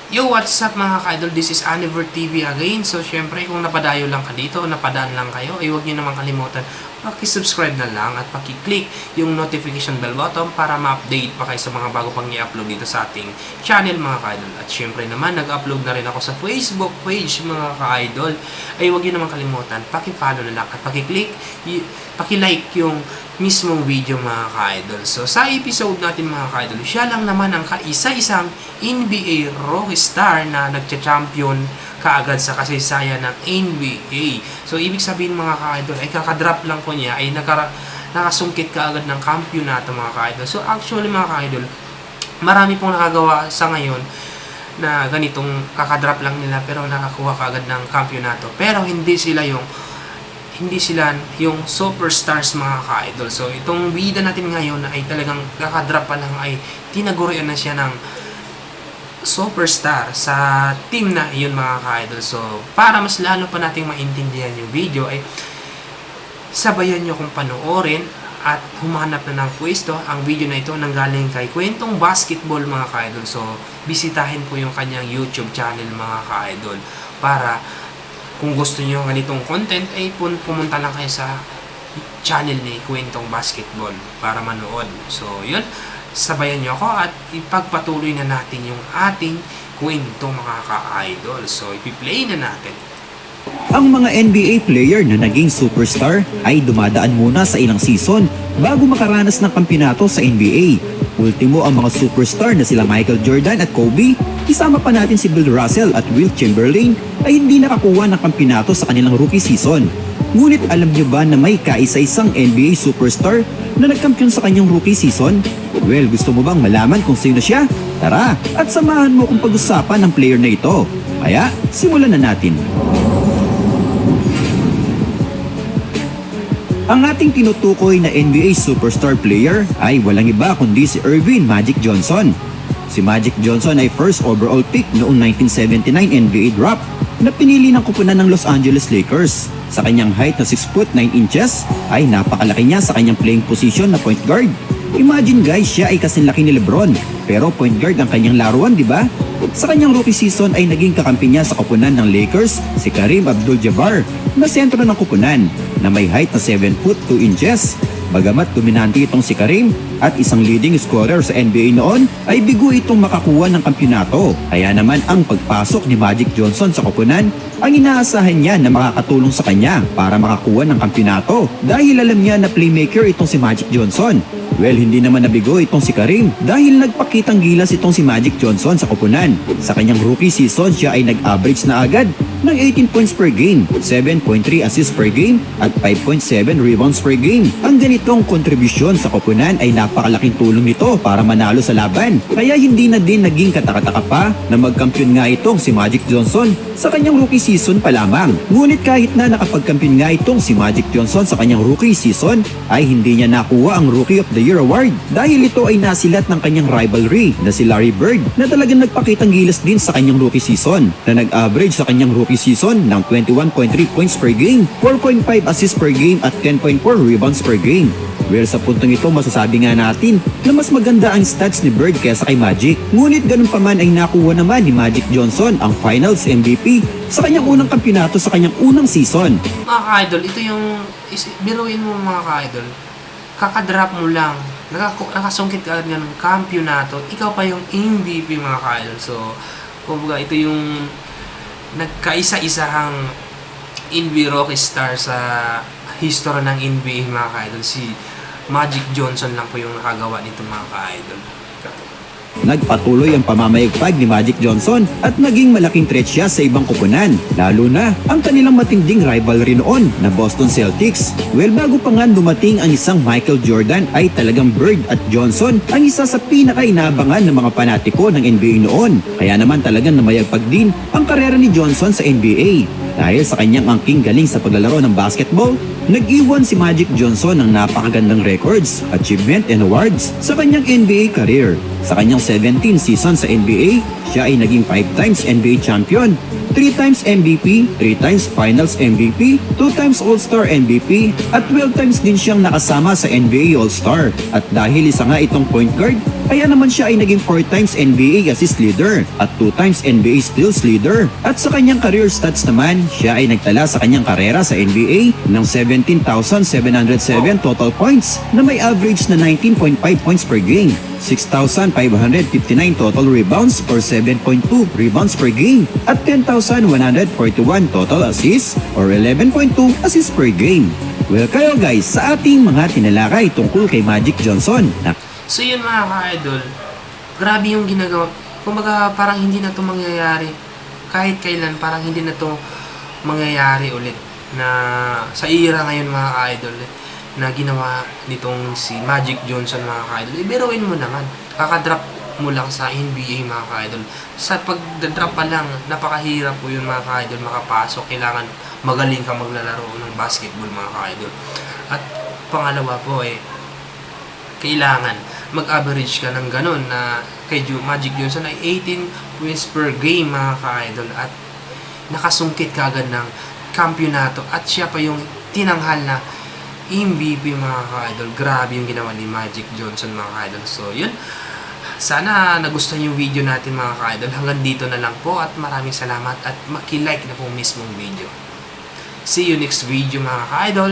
Yo, what's up mga ka-idol? This is Aniver TV again. So, syempre, kung napadayo lang ka dito o napadaan lang kayo, ay huwag nyo naman kalimutan, paki-subscribe na lang at paki-click yung notification bell button para ma-update pa kayo sa mga bago pang i-upload dito sa ating channel mga ka-idol. At syempre naman, nag-upload na rin ako sa Facebook page mga ka-idol. Ay huwag nyo naman kalimutan, paki-follow na lang at paki-click, paki-like yung mismong video mga ka-idol. So, sa episode natin mga ka-idol, siya lang naman ang kaisa-isang NBA rookie star na nagcha-champion kaagad sa kasaysayan ng NBA. So, ibig sabihin mga ka-idol, ay kakadrop lang ko niya, ay nakasungkit kaagad ng kampyonato mga ka-idol. So, actually mga ka-idol, marami pong nakagawa sa ngayon na ganitong kakadrop lang nila pero nakakuha kaagad ng kampyonato. Pero hindi sila yung superstars mga ka-idol. So, itong bida natin ngayon ay talagang kakadrop pa lang ay tinagurian na siya ng superstar sa team na yun mga ka-idol. So, para mas lalo pa nating maintindihan yung video ay sabayan nyo kung panoorin at humanap na ng pwesto. Ang video na ito nanggaling kay Kwentong Basketball mga ka-idol. So, bisitahin po yung kanyang YouTube channel mga ka-idol para kung gusto niyo ganitong content ay pumunta lang kayo sa channel ni Kwentong Basketball para manood. So, yun. Sabayan niyo ako at ipagpatuloy na natin yung ating kwento mga ka-idol. So, ipi-play na natin. Ang mga NBA player na naging superstar ay dumadaan muna sa ilang season bago makaranas ng kampyonato sa NBA. Ultimo ang mga superstar na sila Michael Jordan at Kobe, isama pa natin si Bill Russell at Wilt Chamberlain ay hindi nakakuha ng kampyonato sa kanilang rookie season. Ngunit alam niyo ba na may kaisa-isang NBA superstar na nagkampiyon sa kanyang rookie season? Well, gusto mo bang malaman kung sino siya? Tara, at samahan mo kung pag-usapan ng player na ito. Kaya, simulan na natin. Ang ating tinutukoy na NBA superstar player ay walang iba kundi si Earvin Magic Johnson. Si Magic Johnson ay first overall pick noong 1979 NBA draft na pinili ng kupunan ng Los Angeles Lakers. Sa kanyang height na 6 foot 9 inches ay napakalaki niya sa kanyang playing position na point guard. Imagine guys, siya ay kasing laki ni LeBron pero point guard ang kanyang laruan, di ba? Sa kanyang rookie season ay naging kakampi niya sa kupunan ng Lakers si Kareem Abdul-Jabbar na sentro ng kupunan na may height na 7 foot 2 inches. Bagamat dominante itong si Kareem at isang leading scorer sa NBA noon, ay bigo itong makakuha ng kampyonato. Kaya naman ang pagpasok ni Magic Johnson sa koponan, ang inaasahan niya na makakatulong sa kanya para makakuha ng kampyonato dahil alam niya na playmaker itong si Magic Johnson. Well, hindi naman nabigo itong si Kareem dahil nagpakitang gilas itong si Magic Johnson sa koponan. Sa kanyang rookie season, siya ay nag-average na agad ng 18 points per game, 7.3 assists per game at 5.7 rebounds per game. Ang ganitong kontribusyon sa koponan ay napakalaking tulong nito para manalo sa laban. Kaya hindi na din naging katakataka pa na magkampiyon nga itong si Magic Johnson sa kanyang rookie season pa lamang. Ngunit kahit na nakapagkampiyon nga itong si Magic Johnson sa kanyang rookie season, ay hindi niya nakuha ang Rookie of the Year award dahil ito ay nasilat ng kanyang rivalry na si Larry Bird na talagang nagpakitang gilas din sa kanyang rookie season na nag-average sa kanyang rookie season ng 21.3 points per game, 4.5 assists per game at 10.4 rebounds per game. Well, sa puntong ito masasabi nga natin na mas maganda ang stats ni Bird kaysa kay Magic. Ngunit ganun pa man ay nakuha naman ni Magic Johnson ang Finals MVP sa kanyang unang kampyonato sa kanyang unang season. Mga ka-idol, ito yung biruin mo mga ka-idol. Kakadrop mo lang, nakasungkit ka agad nga ng kampyonato, ikaw pa yung MVP mga ka-idol. So, kumbaga ito yung nagkaisa-isahang NBA rookie star sa history ng NBA mga ka-idol. Si Magic Johnson lang po yung nakagawa nito mga ka-idol. Nagpatuloy ang pamamayagpag ni Magic Johnson at naging malaking threat siya sa ibang koponan, lalo na ang kanilang matinding rivalry noon na Boston Celtics. Well, bago pa nga dumating ang isang Michael Jordan ay talagang Bird at Johnson ang isa sa pinaka-inaabangan ng mga panatiko ng NBA noon. Kaya naman talagang namayagpag din ang karera ni Johnson sa NBA. Dahil sa kanyang angking galing sa paglalaro ng basketball, nag-iwan si Magic Johnson ng napakagandang records, achievement and awards sa kanyang NBA career. Sa kanyang 17 season sa NBA, siya ay naging 5 times NBA champion, 3 times MVP, 3 times Finals MVP, 2 times All-Star MVP, at 12 times din siyang nakasama sa NBA All-Star. At dahil isa nga itong point guard, kaya naman siya ay naging 4 times NBA assist leader at 2 times NBA steals leader. At sa kanyang career stats naman, siya ay nagtala sa kanyang karera sa NBA ng 17,707 total points na may average na 19.5 points per game, 6,559 total rebounds or 7.2 rebounds per game, at 10,141 total assists or 11.2 assists per game. Well kayo guys, sa ating mga tinalakay tungkol kay Magic Johnson. So yun mga ka-idol, grabe yung ginagawa. Kumbaga parang hindi na to mangyayari. Kahit kailan parang hindi na to mangyayari ulit. Na sa era ngayon mga ka-idol, na ginawa nitong si Magic Johnson mga ka-idol. Biruin mo naman, kakadrop mo lang sa NBA mga ka-idol. Sa pag-drop pa lang, napakahirap po yun mga ka-idol makapasok. Kailangan magaling ka maglalaro ng basketball mga ka-idol. At pangalawa po kailangan mag-average ka ng ganun na kay Magic Johnson ay 18 points per game mga ka-idol at nakasungkit ka agad ng kampyonato at siya pa yung tinanghal na MVP mga ka-idol. Grabe yung ginawa ni Magic Johnson mga ka-idol. So yun, sana nagustuhan yung video natin mga ka-idol. Hanggang dito na lang po at maraming salamat at maki-like na po mismong video. See you next video mga ka-idol.